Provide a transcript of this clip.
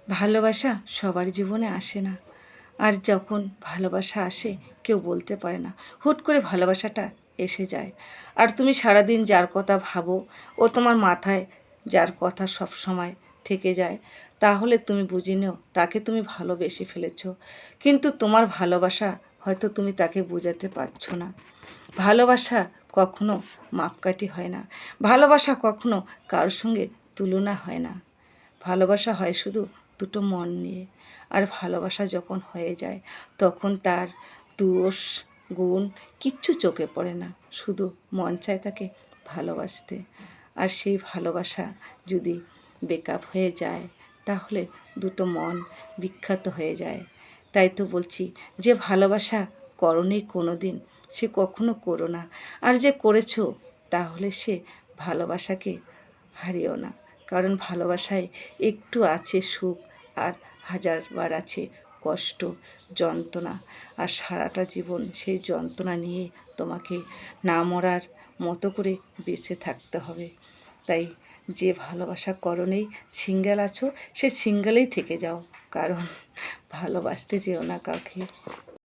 ভালোবাসা সবার জীবনে আসে না, আর যখন ভালোবাসা আসে কেউ বলতে পারে না, হুট করে ভালোবাসাটা এসে যায়। আর তুমি সারাদিন যার কথা ভাবো, ও তোমার মাথায় যার কথা সব সময় থেকে যায়, তাহলে তুমি বুঝে নিও তাকে তুমি ভালোবেসে ফেলেছো। কিন্তু তোমার ভালোবাসা হয়তো তুমি তাকে বোঝাতে পারছো না। ভালোবাসা কখনো মাপকাঠি হয় না, ভালোবাসা কখনো কারোর সঙ্গে তুলনা হয় না। ভালোবাসা হয় শুধু দুটো মন নিয়ে। আর ভালোবাসা যখন হয়ে যায় তখন তার দোষ গুণ কিচ্ছু চোখে পড়ে না, শুধু মন চায় তাকে ভালোবাসতে। আর সেই ভালোবাসা যদি বেকআপ হয়ে যায় তাহলে দুটো মন বিখ্যাত হয়ে যায়। তাই তো বলছি, যে ভালোবাসা করোনি কোনো দিন সে কখনো করো না, আর যে করেছো তাহলে সে ভালোবাসাকে হারিও না। কারণ ভালোবাসায় একটু আছে সুখ, আর হাজারবার আছে কষ্ট, যন্ত্রণা। আর সারাটা জীবন সেই যন্ত্রণা নিয়ে তোমাকে না মরার মতো করে বেঁচে থাকতে হবে। তাই যে ভালোবাসা করোনি, সিঙ্গেল আছো, সে সিঙ্গেলেই থেকে যাও। কারণ ভালোবাসতে যেও না কাউকে।